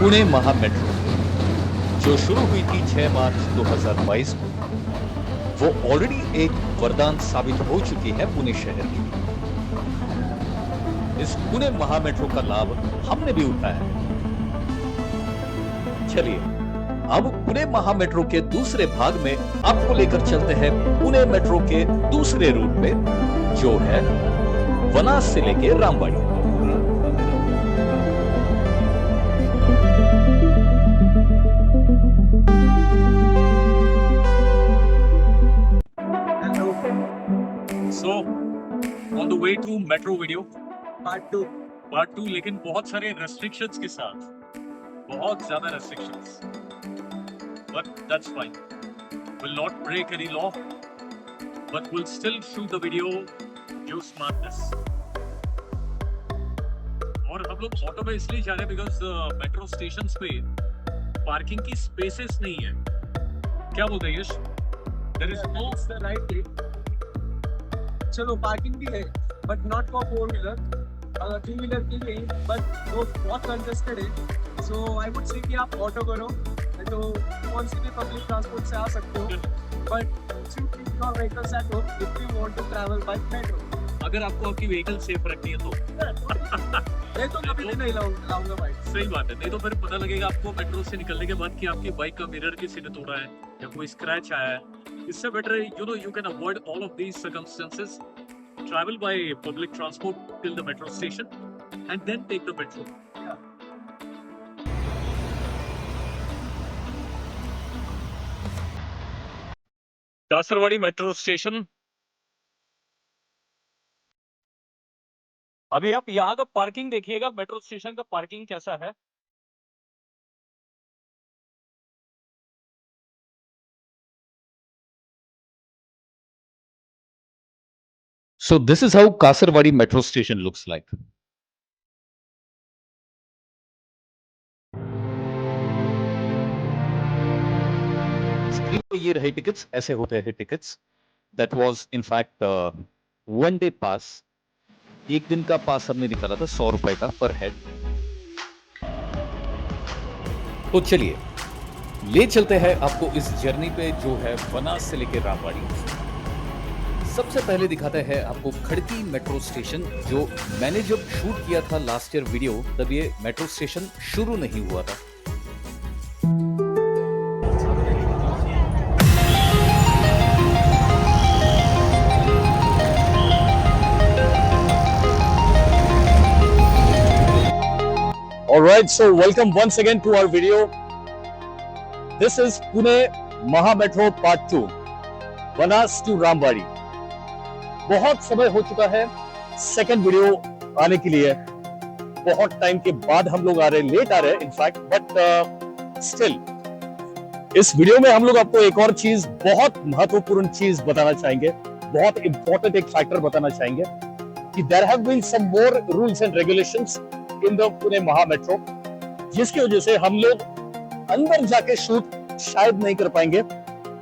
Pune Maha metro जो शुरू हुई थी 6 मार्च 2022 को, वो ऑलरेडी एक वरदान साबित हो चुकी है पुणे शहर के लिए। इस पुणे महा मेट्रो का लाभ हमने भी उठाया है। चलिए अब पुणे महा मेट्रो के दूसरे भाग में आपको लेकर चलते हैं पुणे मेट्रो के दूसरे रूट पे, जो है वनाज से लेके रामबाड़ी। On the way to metro video part 2 लेकिन बहुत सारे restrictions के साथ, बहुत ज्यादा restrictions, but that's fine. We'll not break any law, but we'll still shoot the video, use smartness. और हम लोग ऑटो में इसलिए जा रहे हैं because मेट्रो स्टेशन पे पार्किंग की स्पेसेस नहीं है। क्या बोलते हैं यश? There is no right way. चलो पार्किंग भी है but not for 4 wheeler, 2 wheeler के लिए, बट वो बहुत कंजेस्टेड है। सो आई वुड से कि आप ऑटो करो, तो कौन सी भी पब्लिक ट्रांसपोर्ट से आ सकते हो, but keep your vehicles at home if you want to travel by metro. अगर आपको आपकी व्हीकल सेफ रखनी है तो मैं तो कभी भी नहीं लाऊंगा बाइक। सही बात है, नहीं तो फिर पता लगेगा आपको मेट्रो से निकलने के बाद कि आपकी बाइक का मिरर किसी ने तोड़ा है या कोई स्क्रैच आया है। इससे better you can avoid all of these circumstances, travel by public transport till the metro station and then take the metro. Kasarwadi metro station. अभी आप यहाँ का पार्किंग देखिएगा, मेट्रो स्टेशन का पार्किंग कैसा है। So this is how Kasarwadi metro station looks like. Screen पे ये रहे टिकट्स, ऐसे होते हैं tickets. That was in fact one day pass. एक दिन का पास हमने निकाला था 100 रुपए का पर हेड। तो चलिए ले चलते हैं आपको इस जर्नी पे, जो है वनाज से लेकर रामबाड़ी। सबसे पहले दिखाते हैं आपको खड़की मेट्रो स्टेशन, जो मैंने जब शूट किया था लास्ट ईयर वीडियो, तब ये मेट्रो स्टेशन शुरू नहीं हुआ था। Alright, so welcome once again to our video. This is Pune Maha Metro Part 2, Vanaz to रामबाड़ी। बहुत समय हो चुका है सेकंड वीडियो आने के लिए, बहुत टाइम के बाद हम लोग आ रहे हैं, लेट आ रहे हैं इनफैक्ट, बट स्टिल इस वीडियो में हम लोग आपको एक और चीज, बहुत महत्वपूर्ण चीज बताना चाहेंगे, बहुत इंपॉर्टेंट एक फैक्टर बताना चाहेंगे कि there have been some more rules and regulations in the Pune Maha metro, जिसकी वजह से हम लोग अंदर जाके शूट शायद नहीं कर पाएंगे।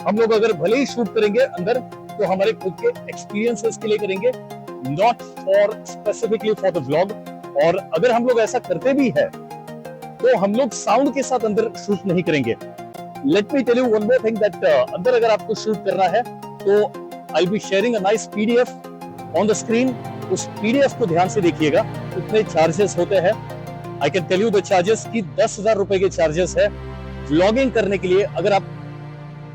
हम लोग अगर भले ही शूट करेंगे अंदर, तो हमारे खुद के एक्सपीरियंसेस के लिए करेंगे, not for specifically for the vlog. और अगर हम लोग ऐसा करते भी है तो हम लोग साउंड के साथ अंदर शूट नहीं करेंगे। Let me tell you one more thing that अंदर अगर आपको शूट करना है तो I be sharing a nice PDF on the screen. उस पीडीएफ को ध्यान से देखिएगा, कितने चार्जेस होते हैं। I can tell you the charges की 10,000 रुपए के चार्जेस है व्लॉगिंग करने के लिए, अगर आप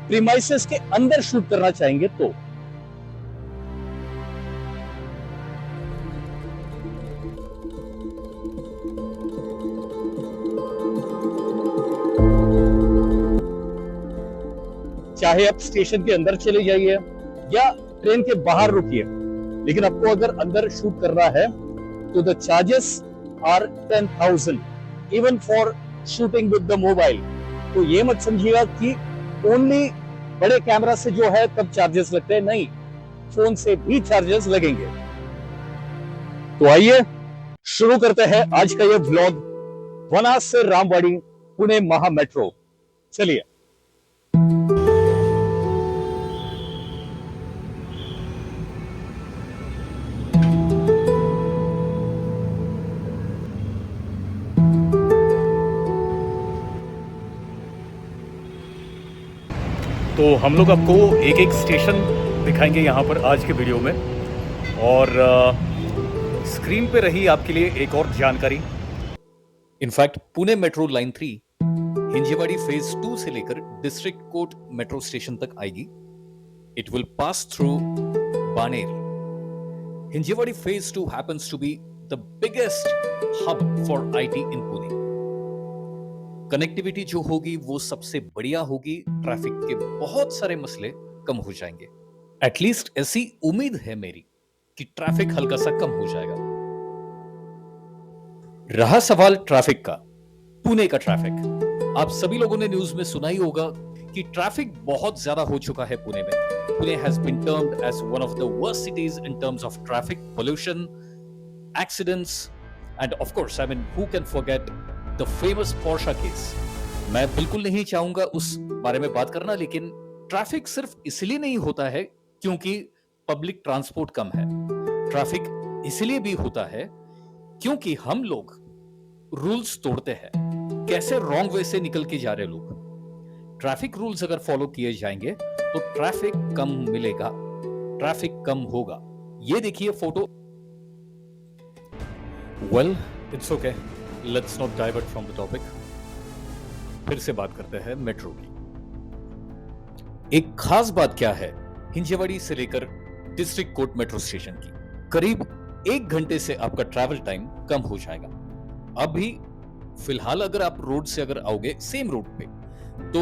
प्रीमाइसेस के अंदर शूट करना चाहेंगे तो। चाहे आप स्टेशन के अंदर चले जाइए या ट्रेन के बाहर रुकिए, लेकिन आपको अगर अंदर शूट करना है तो the charges are 10,000 even for shooting with the mobile. तो ये मत समझिएगा कि ओनली बड़े कैमरा से जो है तब चार्जेस लगते हैं, नहीं, फोन से भी चार्जेस लगेंगे। तो आइए शुरू करते हैं आज का ये व्लॉग, वनाज से रामबाड़ी पुणे महा मेट्रो। चलिए। तो हम लोग आपको एक एक स्टेशन दिखाएंगे यहाँ पर आज के वीडियो में, और स्क्रीन पे रही आपके लिए एक और जानकारी। In fact Pune metro line 3 Hinjewadi phase 2 से लेकर डिस्ट्रिक्ट कोर्ट मेट्रो स्टेशन तक आएगी। It will pass through Baner. Hinjewadi phase 2 happens to be the biggest hub for IT in Pune. Connectivity जो होगी वो सबसे बढ़िया होगी, ट्रैफिक के बहुत सारे मसले कम हो जाएंगे। एटलीस्ट ऐसी उम्मीद है मेरी कि ट्रैफिक हल्का सा कम हो जाएगा। रहा सवाल ट्रैफिक का, पुणे का ट्रैफिक, आप सभी लोगों ने न्यूज में सुना ही होगा कि ट्रैफिक बहुत ज्यादा हो चुका है पुणे में। Pune has been termed as one of the worst cities in terms of traffic, pollution, accidents and of course I mean who can forget the famous Porsche case. मैं बिल्कुल नहीं चाहूंगा उस बारे में बात करना, लेकिन ट्रैफिक सिर्फ इसलिए नहीं होता है क्योंकि पब्लिक ट्रांसपोर्ट कम है। ट्रैफिक इसलिए भी होता है क्योंकि हम लोग रूल्स तोड़ते हैं। कैसे रॉन्ग वे से निकल के जा रहे लोग। ट्रैफिक रूल्स अगर फॉलो किए जाएंगे तो ट्रैफिक कम मिलेगा, ट्रैफिक कम होगा। ये देखिए photo. Well it's okay, let's not divert from the topic. फिर से बात करते हैं मेट्रो की। एक खास बात क्या है हिंजेवाड़ी से लेकर डिस्ट्रिक्ट कोर्ट मेट्रो स्टेशन की, करीब 1 घंटे से आपका ट्रैवल टाइम कम हो जाएगा। अभी फिलहाल अगर आप रोड से अगर आओगे सेम रोड पे तो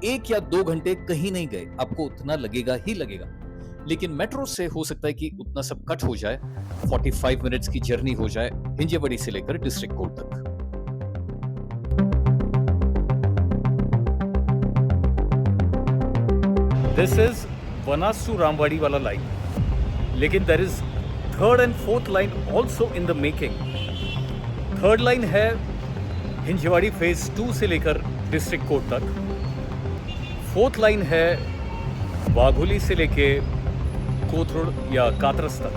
1 या 2 घंटे कहीं नहीं गए, आपको उतना लगेगा ही लगेगा। लेकिन मेट्रो से हो सकता है कि उतना सब कट हो जाए, 45 मिनट्स की जर्नी हो जाए हिंजेवाड़ी से लेकर डिस्ट्रिक्ट कोर्ट तक। This is Vanaz to Ramwadi वाला लाइन, लेकिन there is third and fourth line also in the making. Third line है हिंजेवाड़ी फेज 2 से लेकर डिस्ट्रिक्ट कोर्ट तक। फोर्थ लाइन है वाघोली से लेके कोथरूड या कातरस तक।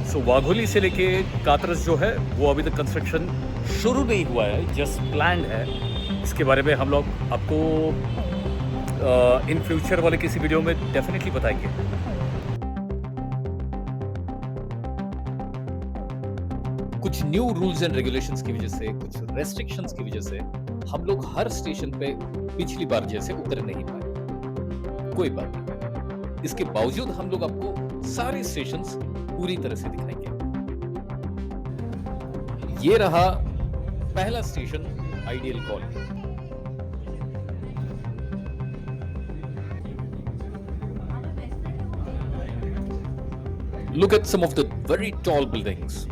सो वाघोली से लेके कातरस जो है वो अभी तक कंस्ट्रक्शन शुरू नहीं हुआ है, जस्ट प्लान्ड है। इसके बारे में हम लोग आपको इन फ्यूचर वाले किसी वीडियो में डेफिनेटली बताएंगे। कुछ न्यू रूल्स एंड रेगुलेशंस की वजह से, कुछ रेस्ट्रिक्शंस की वजह से हम लोग हर स्टेशन पे पिछली बार जैसे उतर नहीं पाए। कोई बात नहीं, इसके बावजूद हम लोग आपको सारे स्टेशंस पूरी तरह से दिखाएंगे। ये रहा पहला station, Ideal Colony. Look at some of the very tall buildings.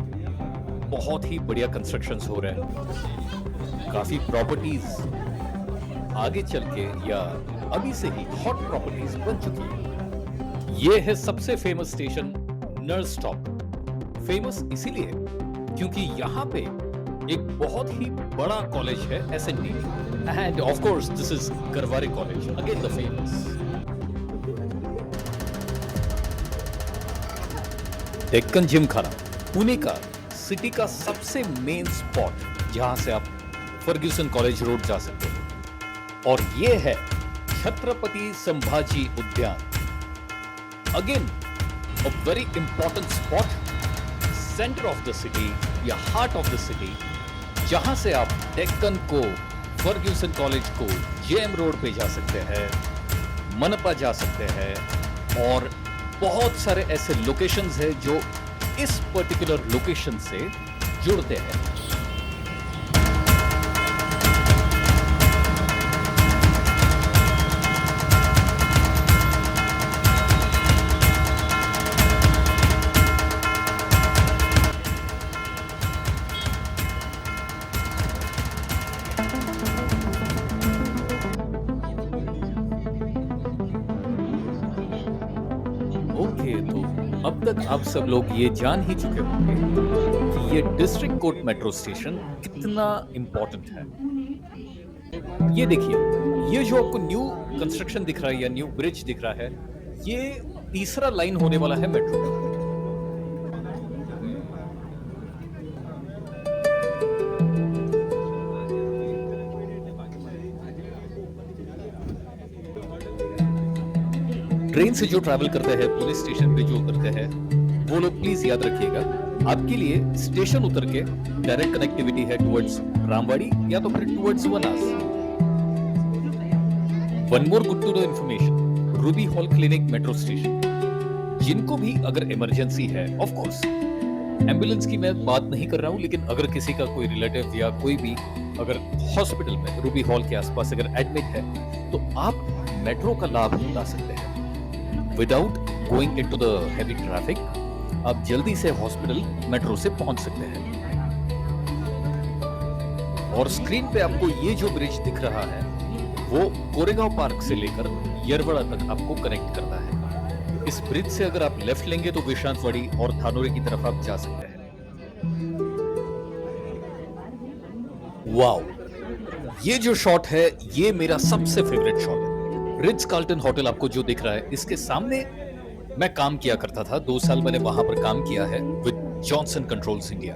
बहुत ही बढ़िया कंस्ट्रक्शंस हो रहे हैं। काफी प्रॉपर्टीज आगे चल के या अभी से ही हॉट प्रॉपर्टीज बन चुकी है। ये है सबसे famous station nurse stop. Famous इसीलिए क्योंकि यहाँ पे एक बहुत ही बड़ा कॉलेज है SND, and of course this is Garware college, again the famous. Deccan Gymkhana, Pune का सिटी का सबसे मेन स्पॉट जहां से आप फर्ग्यूसन कॉलेज रोड जा सकते हो। और ये है छत्रपति संभाजी उद्यान, again a very important spot, centre of the city या हार्ट ऑफ द सिटी, जहां से आप डेक्कन को, फर्ग्यूसन कॉलेज को, JM रोड पे जा सकते हैं, मनपा जा सकते हैं, और बहुत सारे ऐसे लोकेशंस हैं जो इस पर्टिकुलर लोकेशन से जुड़ते हैं। ओके, तो अब तक आप सब लोग ये जान ही चुके होंगे कि ये डिस्ट्रिक्ट कोर्ट मेट्रो स्टेशन कितना इंपॉर्टेंट है। ये देखिए, ये जो आपको न्यू कंस्ट्रक्शन दिख रहा है या न्यू ब्रिज दिख रहा है, ये तीसरा लाइन होने वाला है मेट्रो का। ट्रेन से जो ट्रैवल करते हैं, पुणे स्टेशन पे जो उतरते हैं, वो लोग प्लीज याद रखिएगा, आपके लिए स्टेशन उतर के डायरेक्ट कनेक्टिविटी है टुवर्ड्स रामवाड़ी या तो फिर towards Vanaz. One more good to know information, Ruby Hall clinic metro station, जिनको भी अगर इमरजेंसी है, ऑफ कोर्स एम्बुलेंस की मैं बात नहीं कर रहा हूं, लेकिन अगर किसी का कोई रिलेटिव या कोई भी अगर हॉस्पिटल में रूबी हॉल के आसपास अगर एडमिट है, तो आप मेट्रो का लाभ उठा सकते हैं without going into the heavy traffic. आप जल्दी से हॉस्पिटल मेट्रो से पहुंच सकते हैं। और स्क्रीन पे आपको ये जो ब्रिज दिख रहा है, वो कोरेगांव पार्क से लेकर यरवड़ा तक आपको कनेक्ट करता है। इस ब्रिज से अगर आप लेफ्ट लेंगे तो विश्रांतवाड़ी और धानोरे की तरफ आप जा सकते हैं। वाओ, ये जो शॉट है, ये मेरा सबसे फेवरेट शॉट है। रिट्ज कार्ल्टन होटल आपको जो दिख रहा है, इसके सामने मैं काम किया करता था। 2 साल मैंने वहां पर काम किया है with Johnson controls India.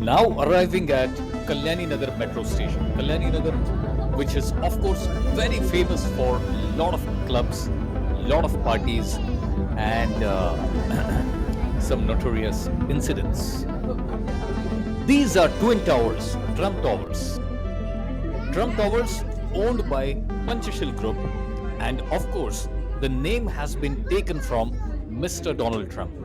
Now arriving at Kalyani Nagar metro station. Kalyani Nagar, which is of course very famous for lot of clubs, lot of parties, and some notorious incidents. These are Twin Towers, Trump Towers. Trump Towers owned by Panchashil Group, and of course the name has been taken from Mr. Donald Trump.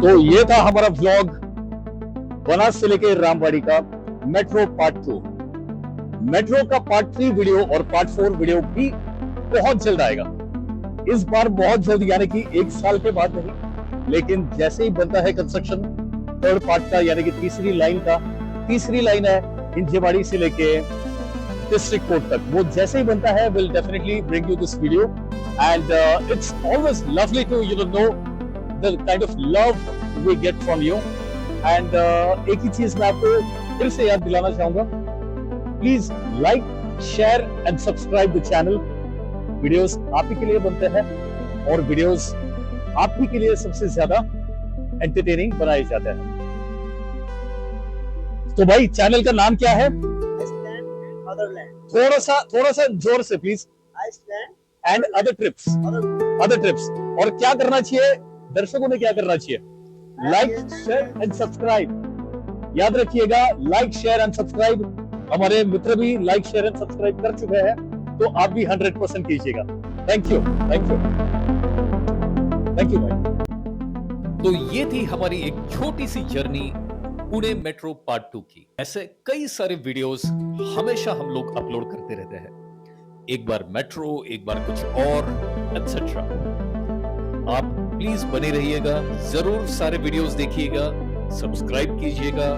तो ये था हमारा vlog Banas से लेके रामवाड़ी का metro part 2। Metro का part 3 video और part 4 video भी बहुत जल्द आएगा। इस बार बहुत जल्द, यानी कि 1 साल के बाद नहीं, लेकिन जैसे ही बनता है कंस्ट्रक्शन 3rd पार्ट का, यानी कि तीसरी लाइन है हिंजेवाड़ी से लेके डिस्ट्रिक्ट कोर्ट तक, वो जैसे ही बनता है will definitely bring you this video. And it's always lovely to know the kind of love we get from you. And एक ही चीज मैं आपको फिर से याद दिलाना चाहूंगा, please like, share and subscribe the channel. Videos आप ही के लिए बनते हैं और वीडियोस आप ही के लिए सबसे ज्यादा एंटरटेनिंग बनाए जाते हैं। तो भाई चैनल का नाम क्या है? थोड़ा सा जोर से प्लीज। And other trips. और क्या करना चाहिए दर्शकों ने, क्या करना चाहिए? Like, share and subscribe. याद रखिएगा, लाइक, शेयर एंड सब्सक्राइब। हमारे मित्र भी लाइक, शेयर एंड सब्सक्राइब कर चुके हैं, तो आप भी 100% कीजिएगा। थैंक यू भाई। तो ये थी हमारी एक छोटी सी जर्नी पुणे मेट्रो पार्ट 2 की। ऐसे कई सारे वीडियोस हमेशा हम लोग अपलोड करते रहते हैं, एक बार मेट्रो, एक बार कुछ और, एटसेट्रा। आप प्लीज बने रहिएगा, जरूर सारे वीडियोस देखिएगा, सब्सक्राइब कीजिएगा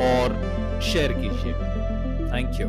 और शेयर कीजिएगा। Thank you.